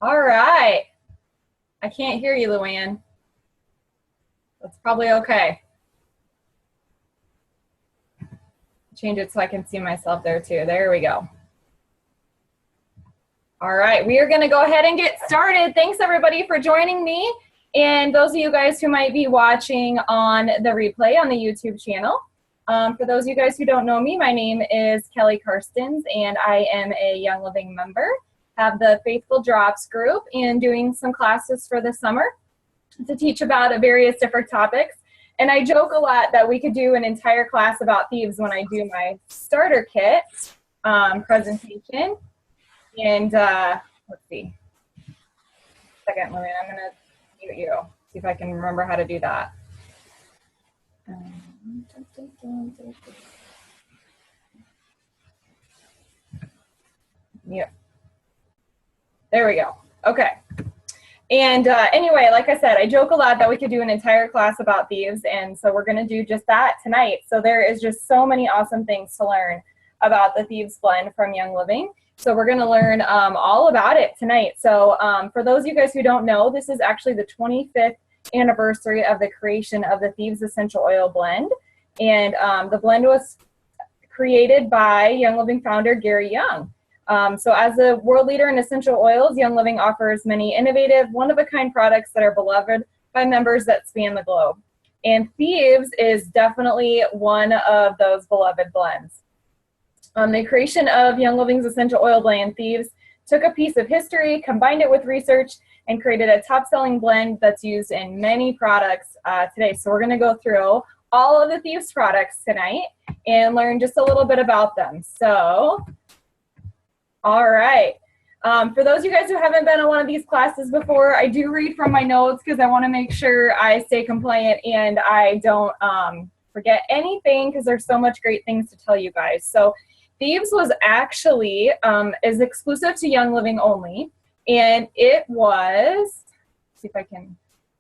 All right. I can't hear you, Luann. That's probably okay. Change it so I can see myself there too. There we go. All right, we are going to go ahead and get started. Thanks everybody for joining me. And those of you guys who might be watching on the replay on the YouTube channel. For those of you guys who don't know me, my name is Kelly Karstens and I am a Young Living member. Have the Faithful Drops group and doing some classes for the summer to teach about various different topics. And I joke a lot that we could do an entire class about thieves when I do my starter kit presentation. And let's see. Second, Lorraine, I'm going to mute you. See if I can remember how to do that. Yep. There we go. Okay. And anyway, like I said, I joke a lot that we could do an entire class about thieves, and so we're going to do just that tonight. So there is just so many awesome things to learn about the Thieves Blend from Young Living. So we're going to learn all about it tonight. So for those of you guys who don't know, this is actually the 25th anniversary of the creation of the Thieves Essential Oil Blend. And the blend was created by Young Living founder Gary Young. So as a world leader in essential oils, Young Living offers many innovative, one-of-a-kind products that are beloved by members that span the globe. And Thieves is definitely one of those beloved blends. The creation of Young Living's essential oil blend, Thieves, took a piece of history, combined it with research, and created a top-selling blend that's used in many products today. So we're going to go through all of the Thieves products tonight and learn just a little bit about them. So, all right. For those of you guys who haven't been on one of these classes before, I do read from my notes because I want to make sure I stay compliant and I don't forget anything because there's so much great things to tell you guys. So Thieves was actually is exclusive to Young Living only, and it was, see if I can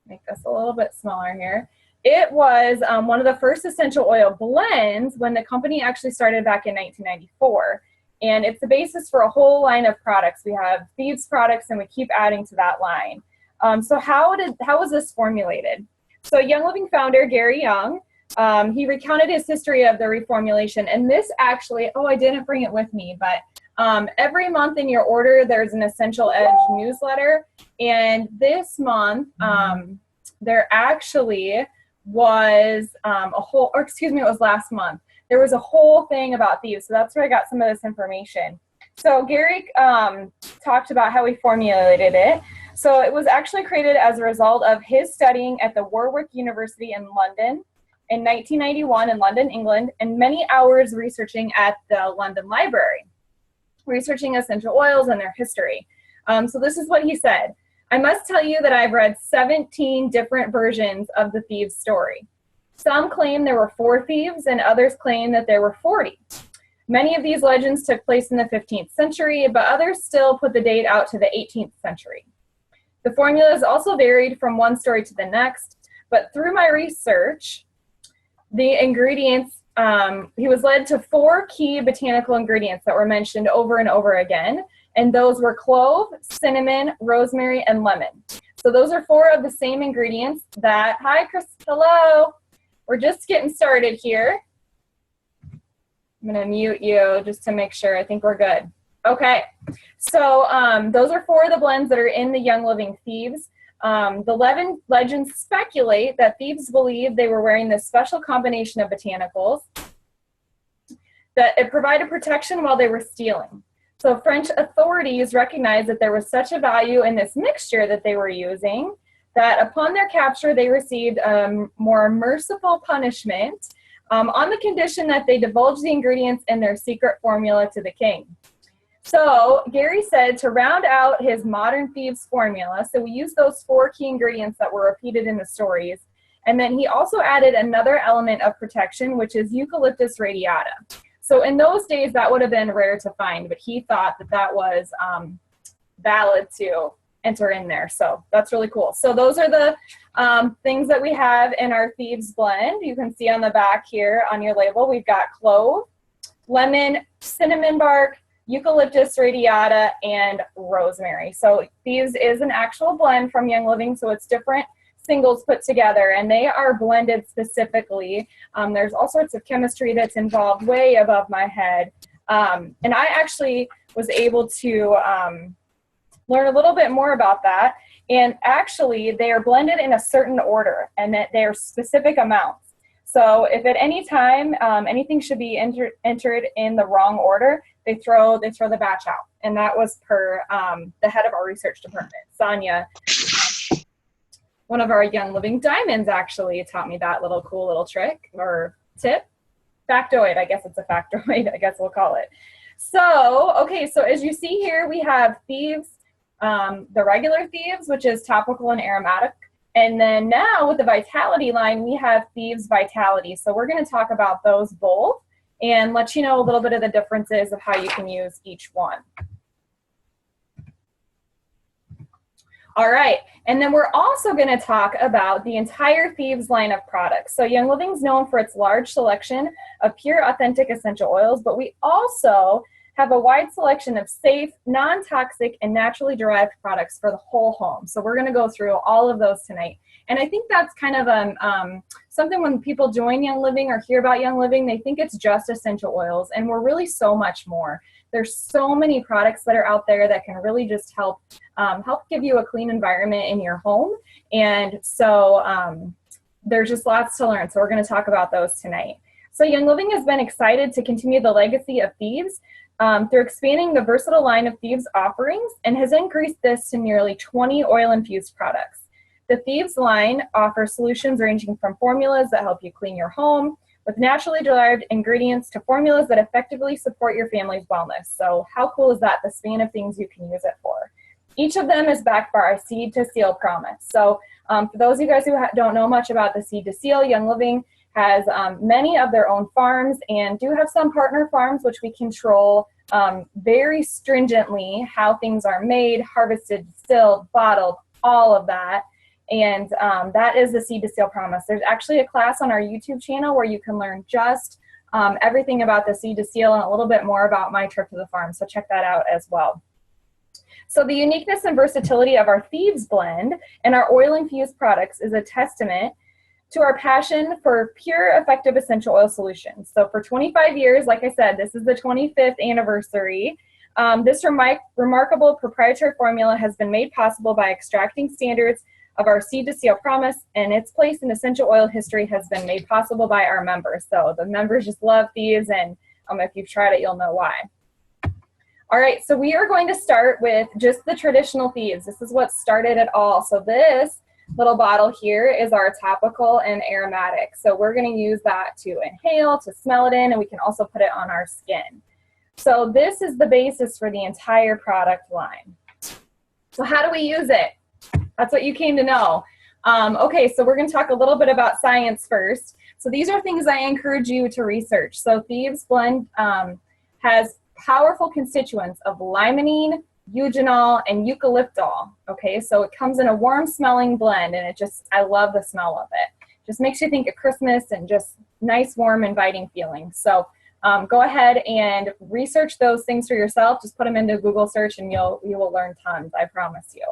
make this a little bit smaller here. It was one of the first essential oil blends when the company actually started back in 1994. And it's the basis for a whole line of products. We have Thieves products and we keep adding to that line. So how was this formulated? So Young Living founder Gary Young, he recounted his history of the reformulation. And this actually, oh, I didn't bring it with me, but every month in your order, there's an Essential Edge newsletter. And this month, there actually was it was last month. There was a whole thing about thieves, so that's where I got some of this information. So Gary talked about how he formulated it. So it was actually created as a result of his studying at the Warwick University in London in 1991 in London, England, and many hours researching at the London Library, researching essential oils and their history. So this is what he said. I must tell you that I've read 17 different versions of the thieves story. Some claim there were 4 thieves, and others claim that there were 40. Many of these legends took place in the 15th century, but others still put the date out to the 18th century. The formulas also varied from one story to the next, but through my research, the ingredients, he was led to 4 key botanical ingredients that were mentioned over and over again, and those were clove, cinnamon, rosemary, and lemon. So those are 4 of the same ingredients that, hi Chris, hello. We're just getting started here. I'm gonna mute you just to make sure. I think we're good. Okay, so those are 4 of the blends that are in the Young Living Thieves. The legends speculate that thieves believed they were wearing this special combination of botanicals that it provided protection while they were stealing. So French authorities recognized that there was such a value in this mixture that they were using that upon their capture, they received more merciful punishment on the condition that they divulged the ingredients in their secret formula to the king. So Gary said to round out his modern thieves formula, so we used those 4 key ingredients that were repeated in the stories, and then he also added another element of protection, which is eucalyptus radiata. So in those days, that would have been rare to find, but he thought that that was valid to enter in there. So that's really cool. So those are the things that we have in our Thieves blend. You can see on the back here on your label, we've got clove, lemon, cinnamon bark, eucalyptus radiata, and rosemary. So Thieves is an actual blend from Young Living, so it's different singles put together, and they are blended specifically. There's all sorts of chemistry that's involved way above my head. And I actually was able to learn a little bit more about that. And actually, they are blended in a certain order, and that they are specific amounts. So if at any time anything should be entered in the wrong order, they throw the batch out. And that was per the head of our research department, Sonia. One of our Young Living Diamonds actually taught me that cool little trick or tip. Factoid, I guess it's a factoid, I guess we'll call it. So, okay, so as you see here, we have Thieves, the regular Thieves, which is topical and aromatic. And then now with the Vitality line, we have Thieves Vitality. So we're going to talk about those both and let you know a little bit of the differences of how you can use each one. All right, and then we're also going to talk about the entire Thieves line of products. So Young Living is known for its large selection of pure, authentic essential oils, but we also have a wide selection of safe, non-toxic, and naturally derived products for the whole home. So we're going to go through all of those tonight. And I think that's kind of something when people join Young Living or hear about Young Living, they think it's just essential oils, and we're really so much more. There's so many products that are out there that can really just help give you a clean environment in your home. And so there's just lots to learn. So we're going to talk about those tonight. So Young Living has been excited to continue the legacy of Thieves through expanding the versatile line of Thieves offerings, and has increased this to nearly 20 oil-infused products. The Thieves line offers solutions ranging from formulas that help you clean your home with naturally derived ingredients to formulas that effectively support your family's wellness. So how cool is that, the span of things you can use it for? Each of them is backed by our Seed to Seal promise. So for those of you guys who don't know much about the Seed to Seal, Young Living has many of their own farms and do have some partner farms which we control very stringently how things are made, harvested, distilled, bottled, all of that. And that is the Seed to Seal promise. There's actually a class on our YouTube channel where you can learn just everything about the Seed to Seal and a little bit more about my trip to the farm. So check that out as well. So the uniqueness and versatility of our Thieves blend and our oil-infused products is a testament to our passion for pure, effective essential oil solutions. So for 25 years, like I said, this is the 25th anniversary. This remarkable proprietary formula has been made possible by extracting standards of our Seed to Seal promise, and its place in essential oil history has been made possible by our members. So the members just love Thieves, and if you've tried it, you'll know why. All right, so we are going to start with just the traditional Thieves. This is what started it all. So this little bottle here is our topical and aromatic. So we're going to use that to inhale, to smell it in, and we can also put it on our skin. So this is the basis for the entire product line. So how do we use it? That's what you came to know. Okay, so we're going to talk a little bit about science first. So these are things I encourage you to research. So Thieves blend has powerful constituents of limonene, eugenol, and eucalyptol. Okay, so it comes in a warm smelling blend, and I love the smell of it. Just makes you think of Christmas and just nice, warm, inviting feeling. So go ahead and research those things for yourself. Just put them into Google search and you will learn tons, I promise you.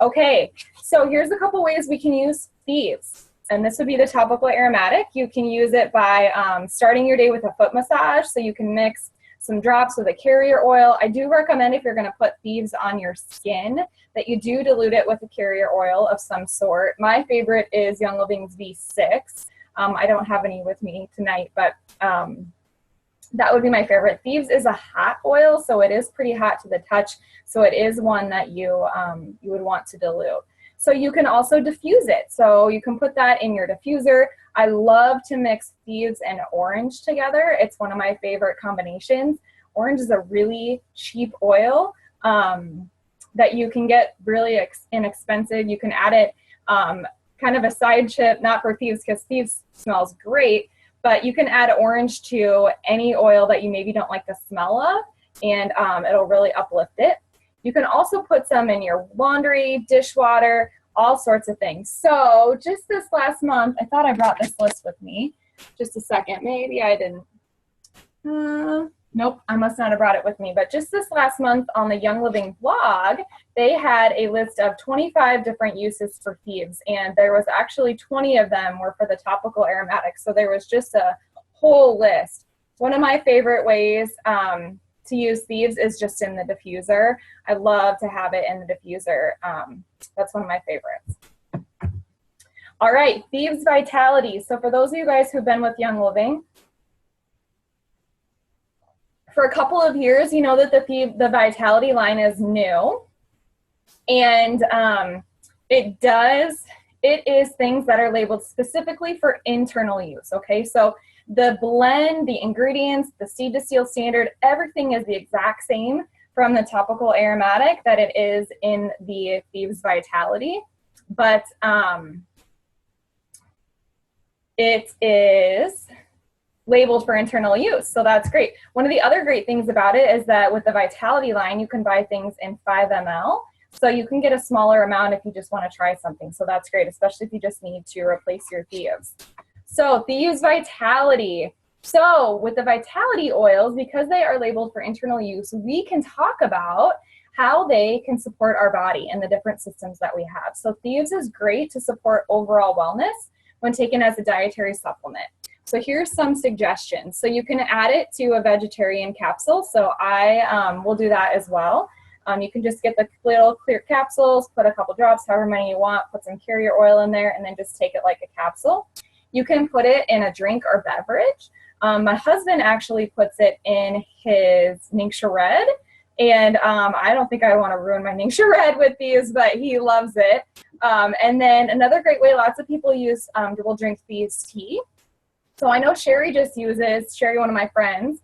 Okay, so here's a couple ways we can use Thieves. And this would be the topical aromatic. You can use it by starting your day with a foot massage. So you can mix some drops with a carrier oil. I do recommend if you're going to put Thieves on your skin that you do dilute it with a carrier oil of some sort. My favorite is Young Living's V6. I don't have any with me tonight, but that would be my favorite. Thieves is a hot oil, so it is pretty hot to the touch. So it is one that you would want to dilute. So you can also diffuse it. So you can put that in your diffuser. I love to mix Thieves and orange together. It's one of my favorite combinations. Orange is a really cheap oil that you can get really inexpensive. You can add it kind of a side chip, not for Thieves because Thieves smells great, but you can add orange to any oil that you maybe don't like the smell of, and it'll really uplift it. You can also put some in your laundry, dishwater, all sorts of things. So just this last month, I thought I brought this list with me. Just a second, maybe I didn't. Nope, I must not have brought it with me. But just this last month on the Young Living blog, they had a list of 25 different uses for thieves. And there was actually 20 of them were for the topical aromatics. So there was just a whole list. One of my favorite ways to use thieves is just in the diffuser. I love to have it in the diffuser. That's one of my favorites. All right, Thieves Vitality. So for those of you guys who've been with Young Living, for a couple of years, you know that the Vitality line is new, and it is things that are labeled specifically for internal use, okay? So the blend, the ingredients, the seed to seal standard, everything is the exact same from the topical aromatic that it is in the Thieves Vitality, but it is labeled for internal use, so that's great. One of the other great things about it is that with the Vitality line, you can buy things in 5 ml, so you can get a smaller amount if you just want to try something, so that's great, especially if you just need to replace your Thieves. So Thieves Vitality. So with the Vitality oils, because they are labeled for internal use, we can talk about how they can support our body and the different systems that we have. So Thieves is great to support overall wellness when taken as a dietary supplement. So here's some suggestions. So you can add it to a vegetarian capsule. So I will do that as well. You can just get the little clear capsules, put a couple drops, however many you want, put some carrier oil in there, and then just take it like a capsule. You can put it in a drink or beverage. My husband actually puts it in his Ningxia Red, and I don't think I want to ruin my Ningxia Red with these, but he loves it. And then another great way lots of people use will drink Thieves tea. So I know Sherry, one of my friends,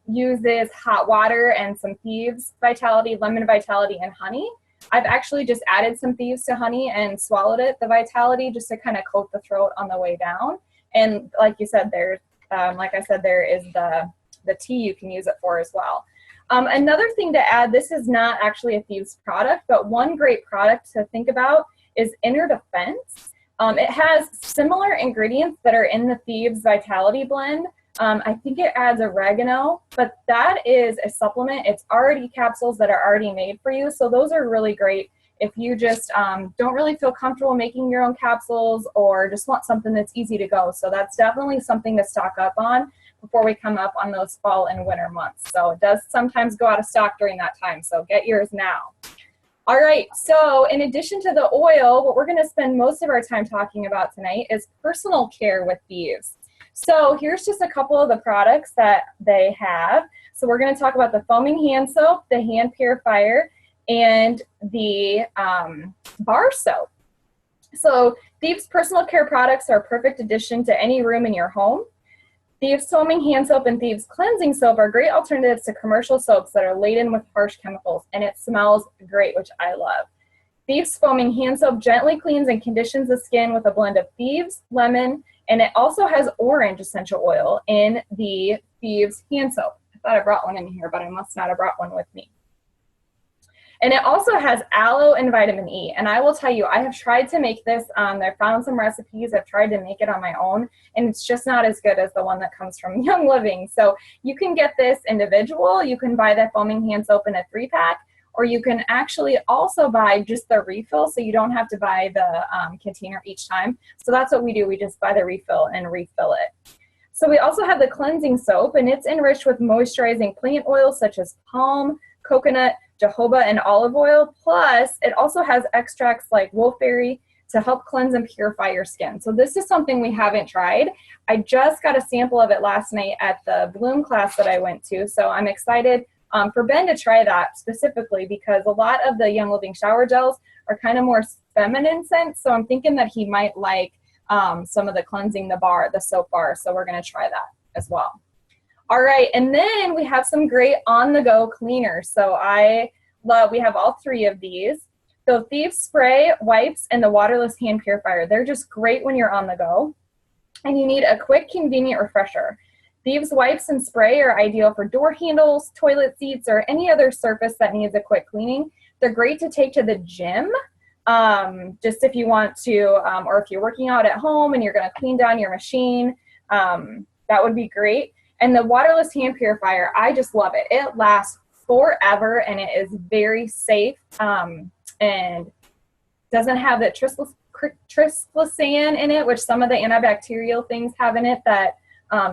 uses hot water and some Thieves Vitality, lemon Vitality, and honey. I've actually just added some Thieves to honey and swallowed it, the Vitality, just to kind of coat the throat on the way down. And like you said, there is the tea you can use it for as well. Another thing to add, this is not actually a Thieves product, but one great product to think about is Inner Defense. It has similar ingredients that are in the Thieves Vitality blend. I think it adds oregano, but that is a supplement. It's already capsules that are already made for you. So those are really great if you just don't really feel comfortable making your own capsules or just want something that's easy to go. So that's definitely something to stock up on before we come up on those fall and winter months. So it does sometimes go out of stock during that time. So get yours now. All right, so in addition to the oil, what we're going to spend most of our time talking about tonight is personal care with Thieves. So here's just a couple of the products that they have. So we're going to talk about the foaming hand soap, the hand purifier, and the bar soap. So Thieves personal care products are a perfect addition to any room in your home. Thieves foaming hand soap and Thieves cleansing soap are great alternatives to commercial soaps that are laden with harsh chemicals, and it smells great, which I love. Thieves foaming hand soap gently cleans and conditions the skin with a blend of Thieves, lemon, and it also has orange essential oil in the Thieves hand soap. I thought I brought one in here, but I must not have brought one with me. And it also has aloe and vitamin E. And I will tell you, I have tried to make this. I found some recipes. I've tried to make it on my own, and it's just not as good as the one that comes from Young Living. So you can get this individual. You can buy that foaming hand soap in a 3-pack, or you can actually also buy just the refill, so you don't have to buy the container each time. So that's what we do. We just buy the refill and refill it. So we also have the cleansing soap, and it's enriched with moisturizing plant oils such as palm, coconut, jojoba, and olive oil. Plus, it also has extracts like wolfberry to help cleanse and purify your skin. So this is something we haven't tried. I just got a sample of it last night at the Bloom class that I went to. So I'm excited for Ben to try that specifically, because a lot of the Young Living shower gels are kind of more feminine scent. So I'm thinking that he might like some of the cleansing, the soap bar. So we're going to try that as well. All right, and then we have some great on-the-go cleaners. So we have all 3 of these. So Thieves Spray, Wipes, and the Waterless Hand Purifier. They're just great when you're on the go, and you need a quick, convenient refresher. Thieves Wipes and Spray are ideal for door handles, toilet seats, or any other surface that needs a quick cleaning. They're great to take to the gym, just if you want to, or if you're working out at home and you're going to clean down your machine, that would be great. And the waterless hand purifier, I just love it. It lasts forever, and it is very safe, and doesn't have that trisglycerin in it, which some of the antibacterial things have in it that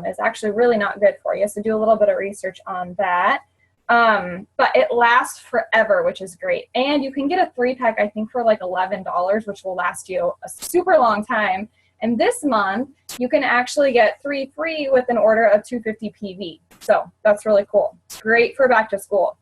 is actually really not good for you. So do a little bit of research on that. But it lasts forever, which is great. And you can get a 3-pack, I think, for like $11, which will last you a super long time. And this month, you can actually get 3 free with an order of 250 PV. So that's really cool. Great for back to school.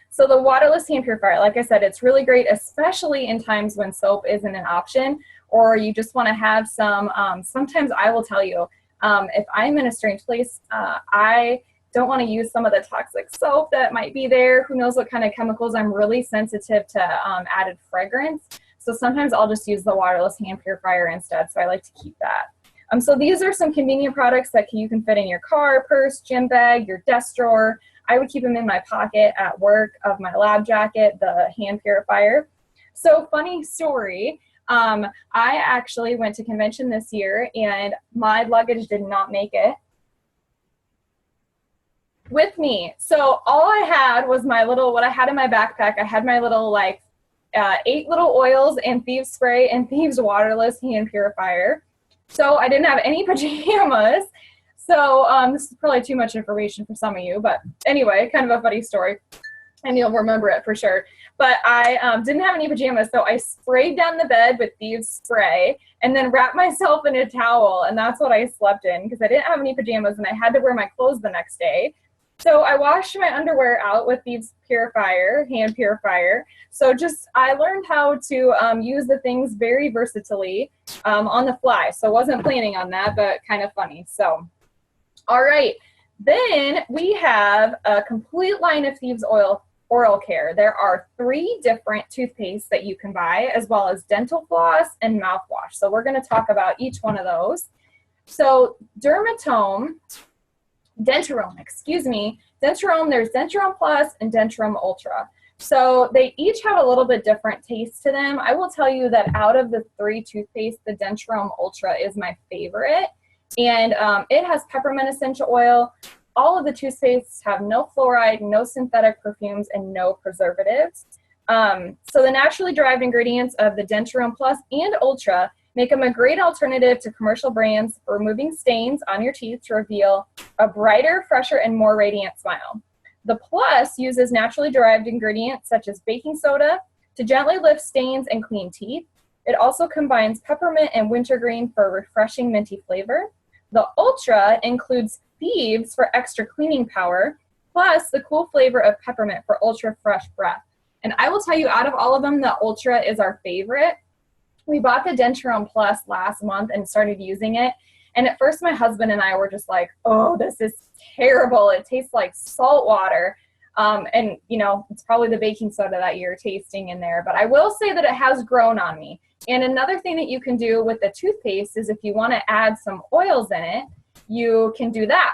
So the waterless hand purifier, like I said, it's really great, especially in times when soap isn't an option, or you just want to have some, sometimes I will tell you, if I'm in a strange place, I don't want to use some of the toxic soap that might be there. Who knows what kind of chemicals. I'm really sensitive to added fragrance. So sometimes I'll just use the waterless hand purifier instead. So I like to keep that. So these are some convenient products that you can fit in your car, purse, gym bag, your desk drawer. I would keep them in my pocket at work of my lab jacket, the hand purifier. So funny story, I actually went to convention this year and my luggage did not make it with me. So all I had was my little, what I had in my backpack, I had my little like 8 little oils and Thieves spray and Thieves waterless hand purifier. So I didn't have any pajamas. So this is probably too much information for some of you, but anyway, kind of a funny story, and you'll remember it for sure. But I didn't have any pajamas, so I sprayed down the bed with Thieves spray and then wrapped myself in a towel, and that's what I slept in because I didn't have any pajamas and I had to wear my clothes the next day. So I washed my underwear out with Thieves purifier, hand purifier. So just, I learned how to use the things very versatilely on the fly. So I wasn't planning on that, but kind of funny. So, all right. Then we have a complete line of Thieves oral care. There are 3 different toothpastes that you can buy, as well as dental floss and mouthwash. So we're going to talk about each one of those. So Dentarum, there's Dentarum Plus and Dentarum Ultra. So they each have a little bit different taste to them. I will tell you that out of the 3 toothpaste, the Dentarum Ultra is my favorite. And it has peppermint essential oil. All of the toothpastes have no fluoride, no synthetic perfumes, and no preservatives. So the naturally derived ingredients of the Dentarum Plus and Ultra make them a great alternative to commercial brands for removing stains on your teeth to reveal a brighter, fresher, and more radiant smile. The Plus uses naturally derived ingredients such as baking soda to gently lift stains and clean teeth. It also combines peppermint and wintergreen for a refreshing minty flavor. The Ultra includes Thieves for extra cleaning power, plus the cool flavor of peppermint for ultra fresh breath. And I will tell you, out of all of them, the Ultra is our favorite. We bought the Dentarum Plus last month and started using it. And at first my husband and I were just like, oh, this is terrible. It tastes like salt water. And you know, it's probably the baking soda that you're tasting in there. But I will say that it has grown on me. And another thing that you can do with the toothpaste is if you want to add some oils in it, you can do that.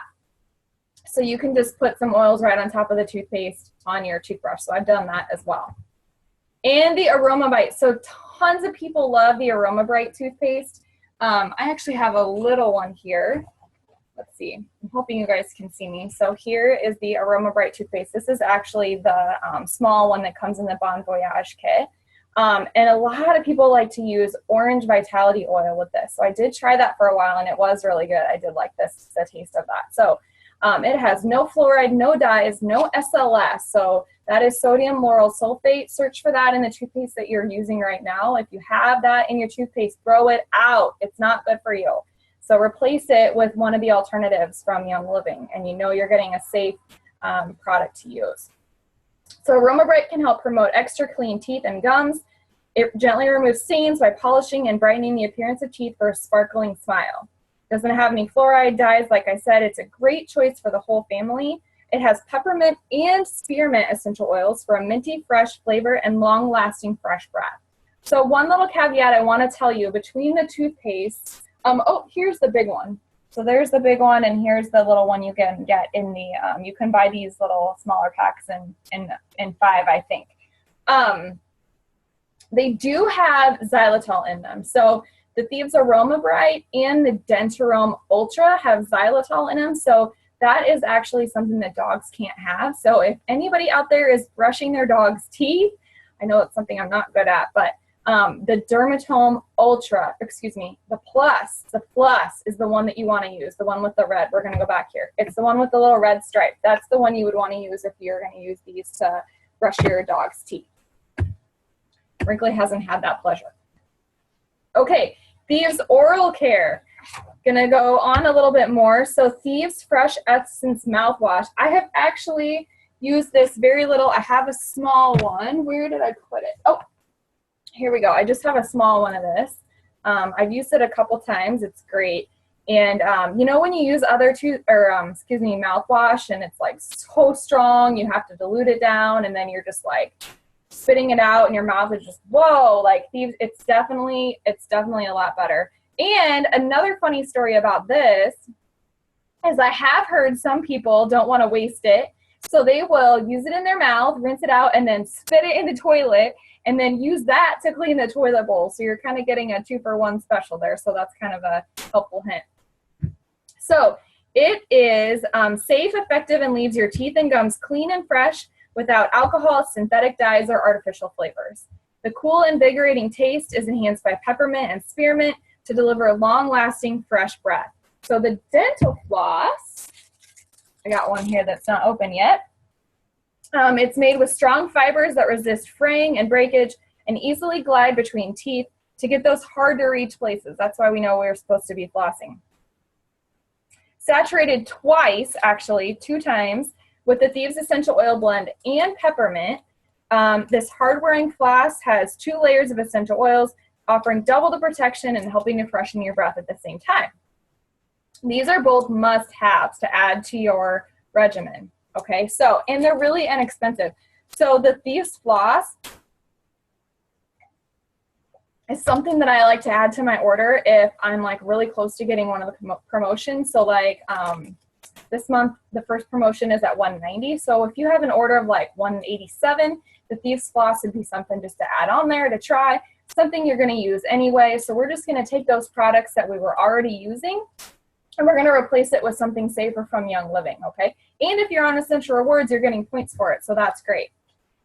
So you can just put some oils right on top of the toothpaste on your toothbrush. So I've done that as well. And the Aroma Bite. So tons of people love the Aroma Bright toothpaste. I actually have a little one here. Let's see. I'm hoping you guys can see me. So here is the Aroma Bright toothpaste. This is actually the small one that comes in the Bon Voyage kit. And a lot of people like to use orange vitality oil with this. So I did try that for a while and it was really good. I did like the taste of that. So it has no fluoride, no dyes, no SLS. So that is sodium lauryl sulfate. Search for that in the toothpaste that you're using right now. If you have that in your toothpaste, throw it out. It's not good for you. So replace it with one of the alternatives from Young Living, and you know you're getting a safe product to use. So Aroma Bright can help promote extra clean teeth and gums. It gently removes stains by polishing and brightening the appearance of teeth for a sparkling smile. Doesn't have any fluoride, dyes. Like I said, it's a great choice for the whole family. It has peppermint and spearmint essential oils for a minty, fresh flavor and long-lasting fresh breath. So one little caveat I want to tell you, between the toothpaste, oh, here's the big one. So there's the big one, and here's the little one you can get in the, you can buy these little smaller packs in 5, I think. They do have xylitol in them. So The Thieves Aroma Bright and the Dentarome Ultra have xylitol in them, so that is actually something that dogs can't have. So if anybody out there is brushing their dog's teeth, I know it's something I'm not good at, but the Dermatome Ultra, the Plus is the one that you want to use, the one with the red. We're going to go back here. It's the one with the little red stripe. That's the one you would want to use if you're going to use these to brush your dog's teeth. Wrinkly hasn't had that pleasure. Okay, Thieves Oral Care. Gonna go on a little bit more. So Thieves Fresh Essence Mouthwash. I have actually used this very little. I have a small one. Where did I put it? Oh, here we go. I just have a small one of this. I've used it a couple times. It's great. And you know when you use other mouthwash and it's like so strong, you have to dilute it down, and then you're just like spitting it out and your mouth is just, whoa, like Thieves, it's definitely a lot better. And another funny story about this is I have heard some people don't want to waste it, so they will use it in their mouth, rinse it out, and then spit it in the toilet, and then use that to clean the toilet bowl. So you're kind of getting a 2-for-1 special there, so that's kind of a helpful hint. So it is safe, effective, and leaves your teeth and gums clean and fresh without alcohol, synthetic dyes, or artificial flavors. The cool, invigorating taste is enhanced by peppermint and spearmint to deliver long-lasting, fresh breath. So the dental floss, I got one here that's not open yet. It's made with strong fibers that resist fraying and breakage and easily glide between teeth to get those hard-to-reach places. That's why we know we're supposed to be flossing. Saturated twice, actually, 2 times, with the Thieves Essential Oil Blend and peppermint. This hard-wearing floss has 2 layers of essential oils, offering double the protection and helping to freshen your breath at the same time. These are both must-haves to add to your regimen, okay? So, and they're really inexpensive. So the Thieves floss is something that I like to add to my order if I'm like really close to getting one of the promotions. So like this month, the first promotion is at $190. So if you have an order of like $187, the Thieves floss would be something just to add on there to try, something you're going to use anyway. So we're just going to take those products that we were already using and we're going to replace it with something safer from Young Living, okay? And if you're on Essential Rewards, you're getting points for it, so that's great.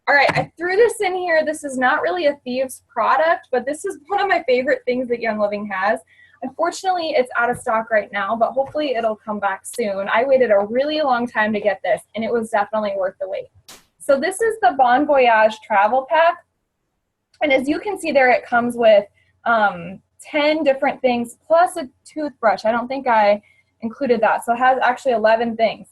All right, I threw this in here. This is not really a Thieves product, but this is one of my favorite things that Young Living has. Unfortunately, it's out of stock right now, but hopefully it'll come back soon. I waited a really long time to get this, and it was definitely worth the wait. So this is the Bon Voyage Travel Pack, and as you can see there, it comes with 10 different things, plus a toothbrush. I don't think I included that, so it has actually 11 things.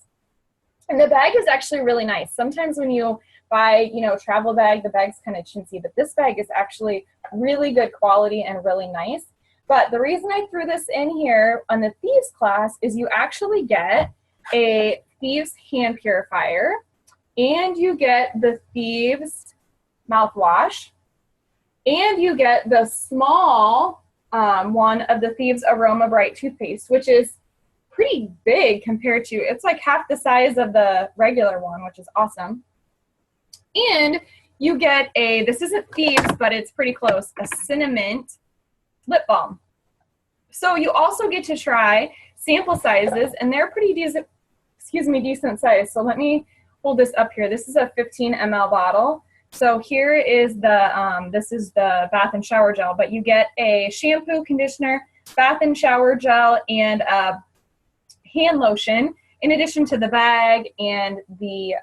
And the bag is actually really nice. Sometimes when you buy, travel bag, the bag's kind of chintzy, but this bag is actually really good quality and really nice. But the reason I threw this in here on the Thieves class is you actually get a Thieves hand purifier, and you get the Thieves mouthwash, and you get the small one of the Thieves Aroma Bright toothpaste, which is pretty big compared to, it's like half the size of the regular one, which is awesome. And you get this isn't Thieves, but it's pretty close, a cinnamon lip balm. So you also get to try sample sizes, and they're pretty decent, decent size. So let me hold this up here. This is a 15 ml bottle. So here is this is the bath and shower gel, but you get a shampoo, conditioner, bath and shower gel, and a hand lotion, in addition to the bag and the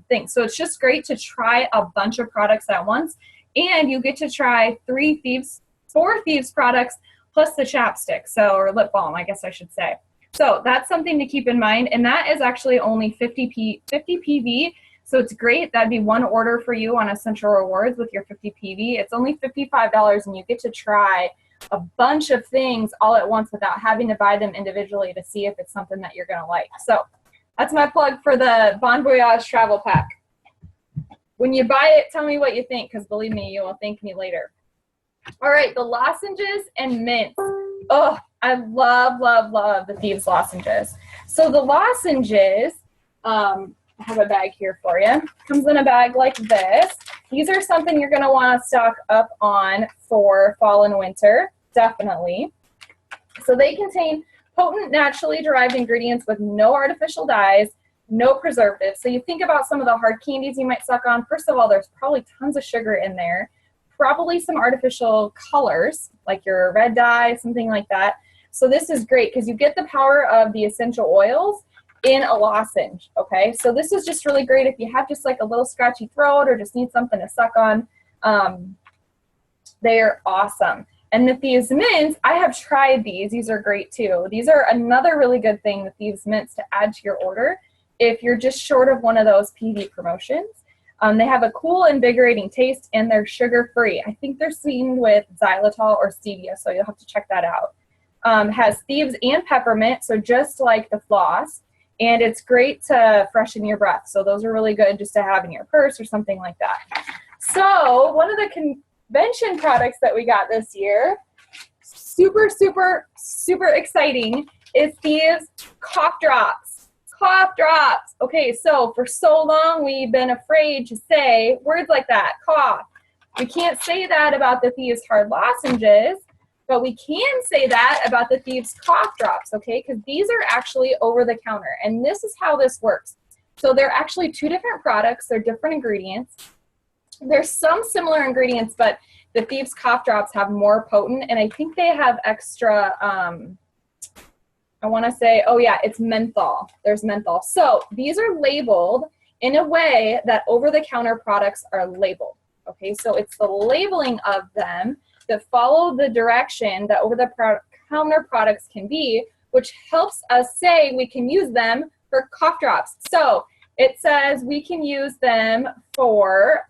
thing. So it's just great to try a bunch of products at once, and you get to try 4 Thieves products plus the chapstick, or lip balm, I guess I should say. So that's something to keep in mind, and that is actually only 50 PV, so it's great. That'd be one order for you on Essential Rewards with your 50 PV. It's only $55, and you get to try a bunch of things all at once without having to buy them individually to see if it's something that you're going to like. So that's my plug for the Bon Voyage Travel Pack. When you buy it, tell me what you think, because believe me, you will thank me later. All right, the lozenges and mints. Oh, I love, love, love the Thieves lozenges. So the lozenges, I have a bag here for you. Comes in a bag like this. These are something you're going to want to stock up on for fall and winter. definitely. So they contain potent, naturally derived ingredients with no artificial dyes, no preservatives. So you think about some of the hard candies you might suck on. First of all, there's probably tons of sugar in there, probably some artificial colors, like your red dye, something like that. So this is great because you get the power of the essential oils in a lozenge, okay? So this is just really great if you have just like a little scratchy throat or just need something to suck on. They're awesome. And the Thieves Mints, I have tried these. These are great too. These are another really good thing, the Thieves Mints, to add to your order if you're just short of one of those PV promotions. They have a cool, invigorating taste, and they're sugar-free. I think they're sweetened with xylitol or stevia, so you'll have to check that out. Has thieves and peppermint, so just like the floss, and it's great to freshen your breath. So those are really good just to have in your purse or something like that. So one of the convention products that we got this year, super, super, super exciting, is Thieves Cough Drops. Cough Drops. Okay, so for so long we've been afraid to say words like that, cough. We can't say that about the Thieves Hard Lozenges, but we can say that about the Thieves Cough Drops, okay? Because these are actually over the counter, and this is how this works. So they're actually two different products. They're different ingredients. There's some similar ingredients, but the Thieves Cough Drops have more potent, and I think they have extra, I want to say, oh yeah, it's menthol. There's menthol. So these are labeled in a way that over-the-counter products are labeled, okay? So it's the labeling of them that follow the direction that over-the-counter products can be, which helps us say we can use them for cough drops. So it says we can use them for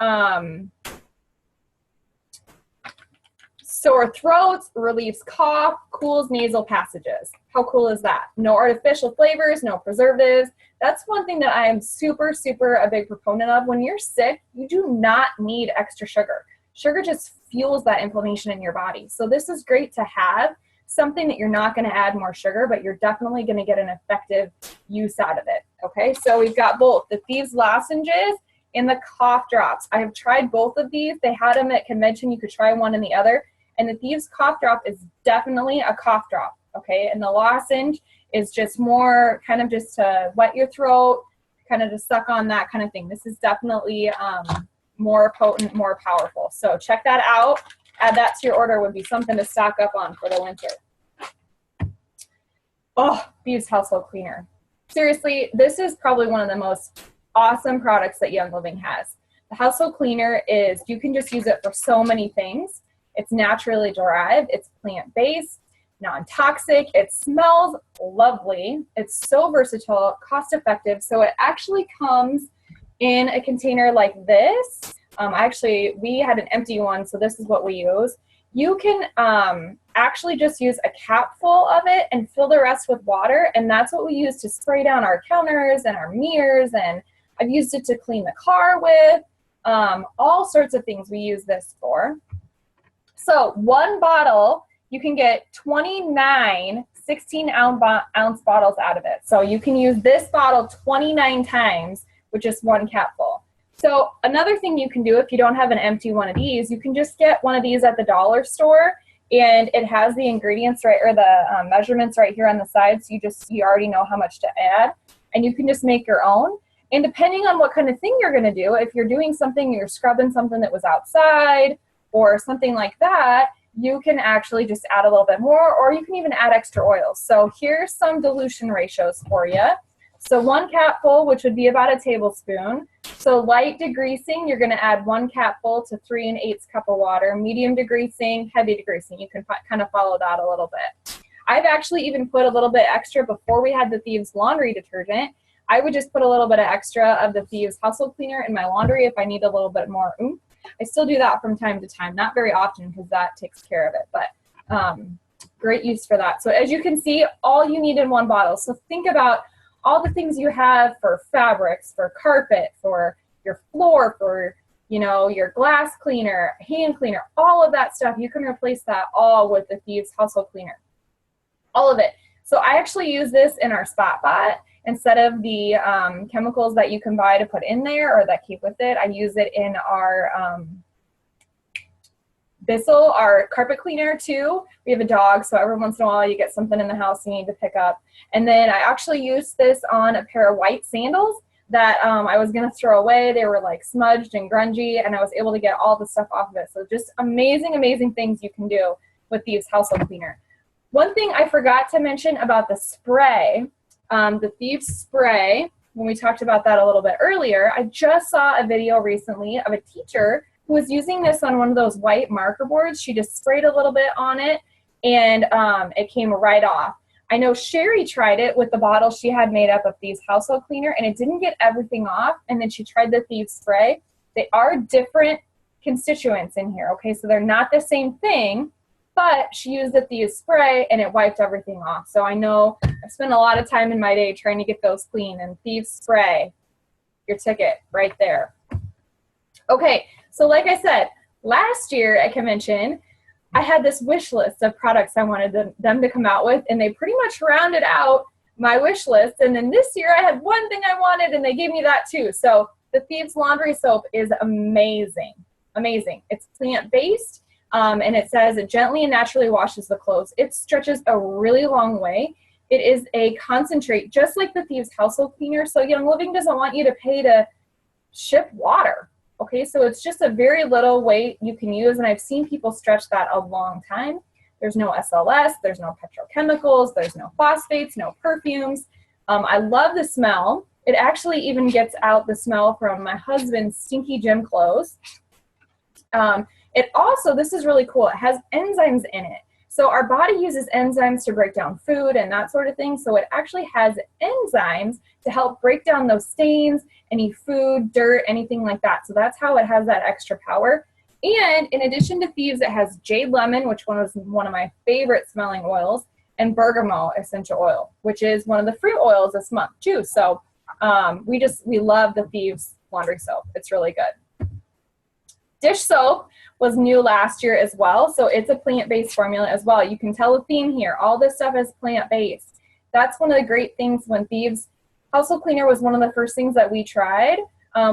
sore throats, relieves cough, cools nasal passages. How cool is that? No artificial flavors, no preservatives. That's one thing that I am super, super a big proponent of. When you're sick, you do not need extra sugar. Sugar just fuels that inflammation in your body. So this is great to have, something that you're not going to add more sugar, but you're definitely going to get an effective use out of it. Okay, so we've got both the Thieves Lozenges and the Cough Drops. I have tried both of these. They had them at convention. You could try one and the other. And the Thieves Cough Drop is definitely a cough drop, okay? And the lozenge is just more kind of just to wet your throat, kind of to suck on, that kind of thing. This is definitely more potent, more powerful. So check that out. Add that to your order. Would be something to stock up on for the winter. Oh, Thieves Household Cleaner. Seriously, this is probably one of the most awesome products that Young Living has. The household cleaner is, you can just use it for so many things. It's naturally derived, it's plant-based, non-toxic, it smells lovely, it's so versatile, cost-effective, so it actually comes in a container like this. Actually, we had an empty one, so this is what we use. You can actually just use a cap full of it and fill the rest with water, and that's what we use to spray down our counters and our mirrors, and I've used it to clean the car with, all sorts of things we use this for. So one bottle, you can get 29 16-ounce bottles out of it. So you can use this bottle 29 times with just one capful. So another thing you can do if you don't have an empty one of these, you can just get one of these at the dollar store, and it has the ingredients right, or the measurements right here on the side, so you already know how much to add, and you can just make your own. And depending on what kind of thing you're going to do, if you're doing something, you're scrubbing something that was outside or something like that, you can actually just add a little bit more, or you can even add extra oils. So here's some dilution ratios for you. So 1 capful, which would be about a tablespoon. So light degreasing, you're going to add 1 capful to 3 1/8 cup of water. Medium degreasing, heavy degreasing. You can kind of follow that a little bit. I've actually even put a little bit extra before we had the Thieves laundry detergent. I would just put a little bit of extra of the Thieves household cleaner in my laundry if I need a little bit more oomph. I still do that from time to time, not very often because that takes care of it, but great use for that. So as you can see, all you need in one bottle. So think about all the things you have for fabrics, for carpet, for your floor, for, you know, your glass cleaner, hand cleaner, all of that stuff. You can replace that all with the Thieves household cleaner, all of it. So I actually use this in our Spot Bot. Instead of the chemicals that you can buy to put in there or that keep with it, I use it in our Bissell, our carpet cleaner too. We have a dog, so every once in a while you get something in the house you need to pick up. And then I actually used this on a pair of white sandals that I was gonna throw away. They were like smudged and grungy, and I was able to get all the stuff off of it. So just amazing, amazing things you can do with Thieves household cleaner. One thing I forgot to mention about the spray, the Thieves spray, when we talked about that a little bit earlier, I just saw a video recently of a teacher who was using this on one of those white marker boards. She just sprayed a little bit on it, and it came right off. I know Sherry tried it with the bottle she had made up of Thieves household cleaner, and it didn't get everything off, and then she tried the Thieves spray. They are different constituents in here, okay? So they're not the same thing, but she used the Thieves spray, and it wiped everything off. So I know I've spent a lot of time in my day trying to get those clean, and Thieves spray, your ticket right there. Okay, so like I said, last year at convention, I had this wish list of products I wanted them to come out with, and they pretty much rounded out my wish list. And then this year I had one thing I wanted, and they gave me that too. So the Thieves laundry soap is amazing, amazing. It's plant-based, and it says it gently and naturally washes the clothes. It stretches a really long way. It is a concentrate, just like the Thieves household cleaner. So Young Living doesn't want you to pay to ship water. Okay, so it's just a very little weight you can use, and I've seen people stretch that a long time. There's no SLS, there's no petrochemicals, there's no phosphates, no perfumes. I love the smell. It actually even gets out the smell from my husband's stinky gym clothes. It also, this is really cool, it has enzymes in it. So our body uses enzymes to break down food and that sort of thing. So it actually has enzymes to help break down those stains, any food, dirt, anything like that. So that's how it has that extra power. And in addition to Thieves, it has jade lemon, which was one of my favorite smelling oils, and bergamot essential oil, which is one of the fruit oils this month too. So we love the Thieves laundry soap. It's really good. Dish soap was new last year as well, so it's a plant-based formula as well. You can tell the theme here. All this stuff is plant-based. That's one of the great things when Thieves household cleaner was one of the first things that we tried.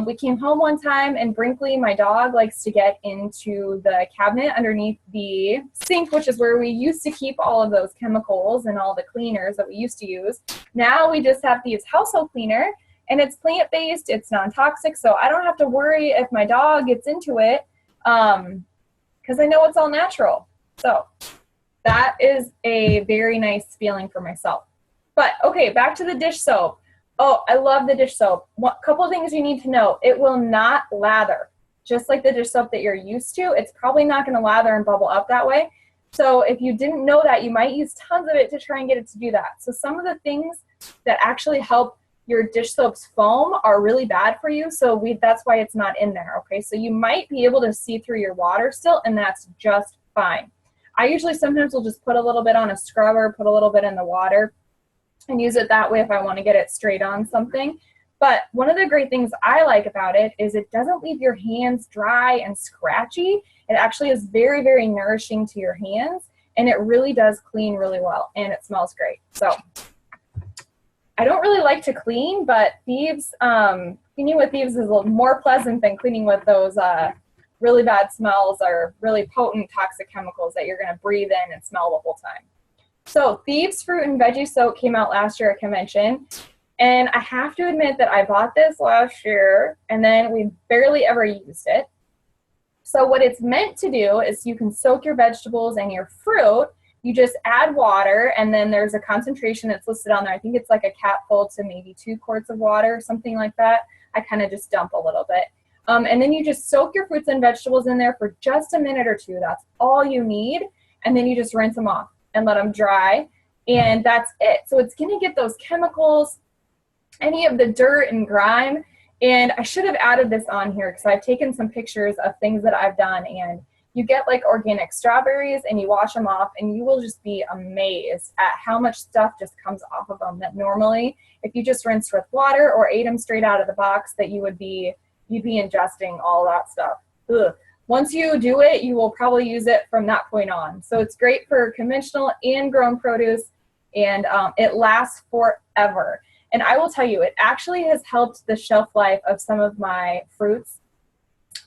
We came home one time, and Brinkley, my dog, likes to get into the cabinet underneath the sink, which is where we used to keep all of those chemicals and all the cleaners that we used to use. Now we just have Thieves household cleaner, and it's plant-based, it's non-toxic, so I don't have to worry if my dog gets into it, because I know it's all natural. So that is a very nice feeling for myself. But okay, back to the dish soap. Oh, I love the dish soap. A couple things you need to know. It will not lather. Just like the dish soap that you're used to, it's probably not going to lather and bubble up that way. So if you didn't know that, you might use tons of it to try and get it to do that. So some of the things that actually help your dish soap's foam are really bad for you, so that's why it's not in there, okay? So you might be able to see through your water still, and that's just fine. I usually sometimes will just put a little bit on a scrubber, put a little bit in the water, and use it that way if I want to get it straight on something. But one of the great things I like about it is it doesn't leave your hands dry and scratchy. It actually is very, very nourishing to your hands, and it really does clean really well, and it smells great. So I don't really like to clean, but Thieves, cleaning with Thieves is a little more pleasant than cleaning with those really bad smells or really potent toxic chemicals that you're going to breathe in and smell the whole time. So Thieves Fruit and Veggie Soap came out last year at convention, and I have to admit that I bought this last year, and then we barely ever used it. So what it's meant to do is you can soak your vegetables and your fruit. You just add water, and then there's a concentration that's listed on there. I think it's like a capful to maybe 2 quarts of water, something like that. I kind of just dump a little bit. And then you just soak your fruits and vegetables in there for just a minute or two. That's all you need. And then you just rinse them off and let them dry. And that's it. So it's going to get those chemicals, any of the dirt and grime. And I should have added this on here because I've taken some pictures of things that I've done, and you get like organic strawberries and you wash them off, and you will just be amazed at how much stuff just comes off of them that normally, if you just rinsed with water or ate them straight out of the box, that you'd be ingesting all that stuff. Ugh. Once you do it, you will probably use it from that point on. So it's great for conventional and grown produce, and it lasts forever. And I will tell you, it actually has helped the shelf life of some of my fruits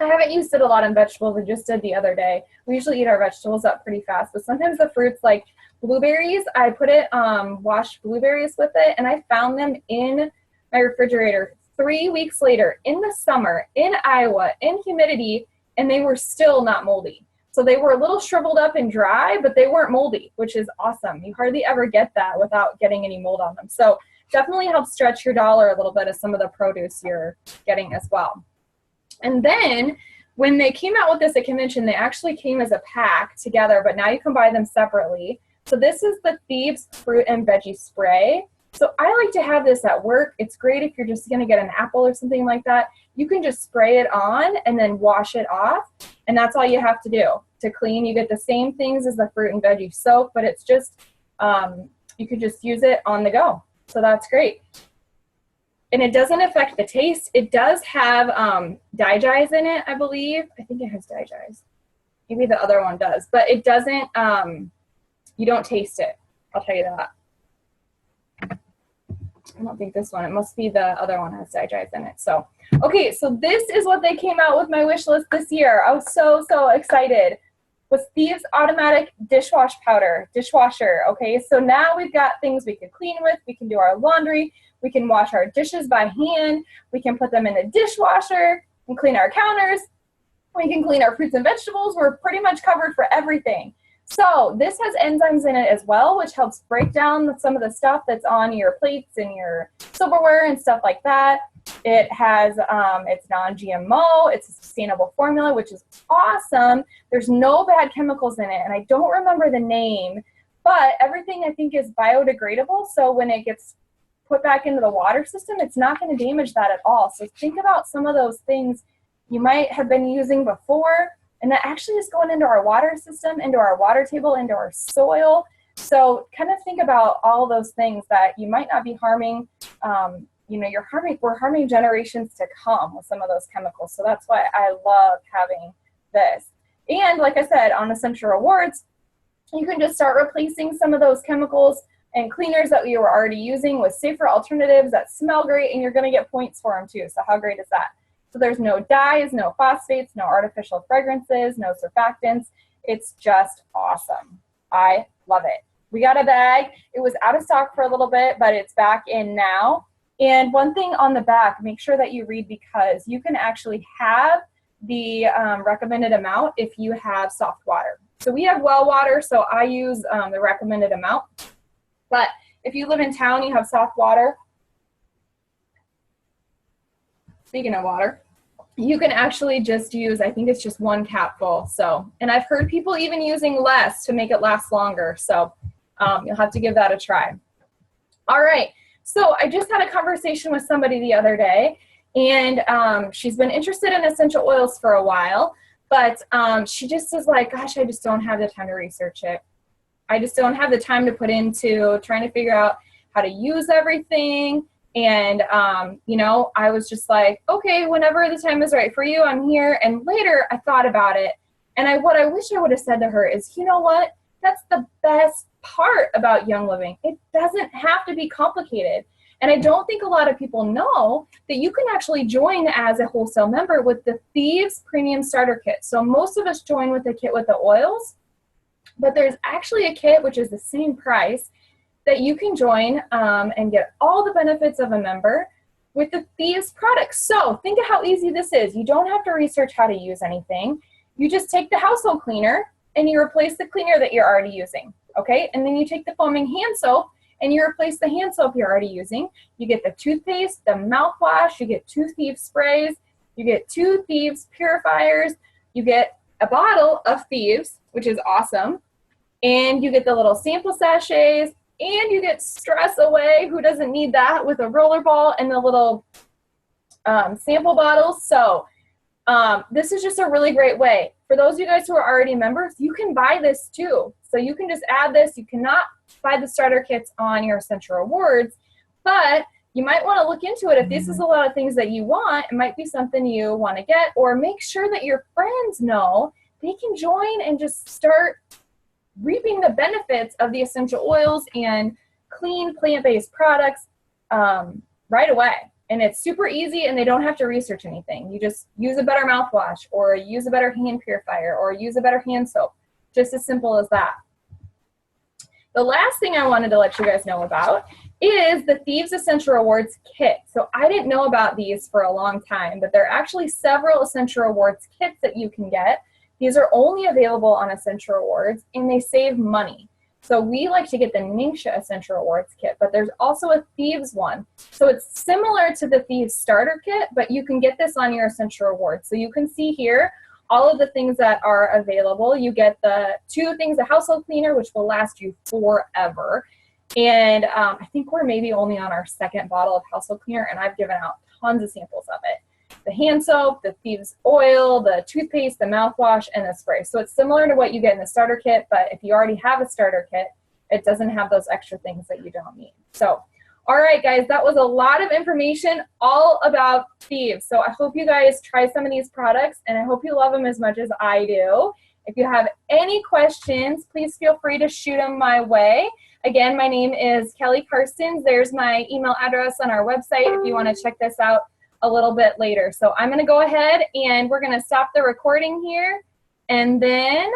I haven't used it a lot in vegetables. I just did the other day. We usually eat our vegetables up pretty fast, but sometimes the fruits like blueberries, I put it, washed blueberries with it, and I found them in my refrigerator 3 weeks later in the summer in Iowa in humidity, and they were still not moldy. So they were a little shriveled up and dry, but they weren't moldy, which is awesome. You hardly ever get that without getting any mold on them. So definitely helps stretch your dollar a little bit of some of the produce you're getting as well. And then when they came out with this at convention, they actually came as a pack together, but now you can buy them separately. So this is the Thieves Fruit and Veggie Spray. So I like to have this at work. It's great if you're just going to get an apple or something like that. You can just spray it on and then wash it off. And that's all you have to do to clean. You get the same things as the fruit and veggie soap, but it's just, you could just use it on the go. So that's great. And it doesn't affect the taste. It does have dyes in it, I believe. I think it has dyes. Maybe the other one does. But it doesn't, you don't taste it. I'll tell you that. I don't think this one. It must be the other one has dyes in it. So, okay, so this is what they came out with my wish list this year. I was so excited. Was Thieves Automatic Dishwasher. Okay, so now we've got things we can clean with. We can do our laundry. We can wash our dishes by hand. We can put them in the dishwasher and clean our counters. We can clean our fruits and vegetables. We're pretty much covered for everything. So this has enzymes in it as well, which helps break down some of the stuff that's on your plates and your silverware and stuff like that. It has, it's non-GMO, it's a sustainable formula, which is awesome. There's no bad chemicals in it, and I don't remember the name, but everything I think is biodegradable, so when it gets put back into the water system, it's not going to damage that at all. So think about some of those things you might have been using before, and that actually is going into our water system, into our water table, into our soil. So kind of think about all those things that you might not be harming. You know, we're harming generations to come with some of those chemicals. So that's why I love having this. And like I said, on Essential Rewards, you can just start replacing some of those chemicals and cleaners that you were already using with safer alternatives that smell great, and you're going to get points for them too. So how great is that? So there's no dyes, no phosphates, no artificial fragrances, no surfactants. It's just awesome. I love it. We got a bag. It was out of stock for a little bit, but it's back in now. And one thing on the back, make sure that you read, because you can actually have the recommended amount if you have soft water. So we have well water, so I use the recommended amount. But if you live in town, you have soft water. Speaking of water, you can actually just use, I think it's just 1 capful. So, and I've heard people even using less to make it last longer. So you'll have to give that a try. All right. So I just had a conversation with somebody the other day, and she's been interested in essential oils for a while, but she just is like, gosh, I just don't have the time to research it. I just don't have the time to put into trying to figure out how to use everything. And, you know, I was just like, okay, whenever the time is right for you, I'm here. And later I thought about it. And what I wish I would have said to her is, you know what? That's the best part about Young Living. It doesn't have to be complicated. And I don't think a lot of people know that you can actually join as a wholesale member with the Thieves Premium Starter Kit. So most of us join with the kit with the oils, but there's actually a kit which is the same price that you can join and get all the benefits of a member with the Thieves products. So think of how easy this is. You don't have to research how to use anything. You just take the household cleaner and you replace the cleaner that you're already using, okay? And then you take the foaming hand soap and you replace the hand soap you're already using. You get the toothpaste, the mouthwash, you get 2 Thieves sprays, you get 2 Thieves purifiers, you get a bottle of Thieves, which is awesome, and you get the little sample sachets, and you get stress away. Who doesn't need that, with a rollerball and the little sample bottles? So this is just a really great way. For those of you guys who are already members, you can buy this too. So you can just add this. You cannot buy the starter kits on your Essential Rewards, but you might want to look into it. If this is a lot of things that you want, it might be something you want to get, or make sure that your friends know they can join and just start reaping the benefits of the essential oils and clean plant-based products right away. And it's super easy, and they don't have to research anything. You just use a better mouthwash, or use a better hand purifier, or use a better hand soap. Just as simple as that. The last thing I wanted to let you guys know about is the Thieves Essential Rewards Kit. So I didn't know about these for a long time, but there are actually several Essential Rewards kits that you can get. These are only available on Essential Rewards, and they save money. So we like to get the Ningxia Essential Rewards Kit, but there's also a Thieves one. So it's similar to the Thieves Starter Kit, but you can get this on your Essential Rewards. So you can see here all of the things that are available. You get the 2 things, a household cleaner, which will last you forever. And I think we're maybe only on our 2nd bottle of household cleaner, and I've given out tons of samples of it. The hand soap, the Thieves oil, the toothpaste, the mouthwash, and the spray. So it's similar to what you get in the starter kit, but if you already have a starter kit, it doesn't have those extra things that you don't need. So, all right, guys, that was a lot of information all about Thieves. So I hope you guys try some of these products, and I hope you love them as much as I do. If you have any questions, please feel free to shoot them my way. Again, my name is Kelly Karstens. There's my email address on our website if you want to check this out a little bit later. So I'm going to go ahead and we're going to stop the recording here, and then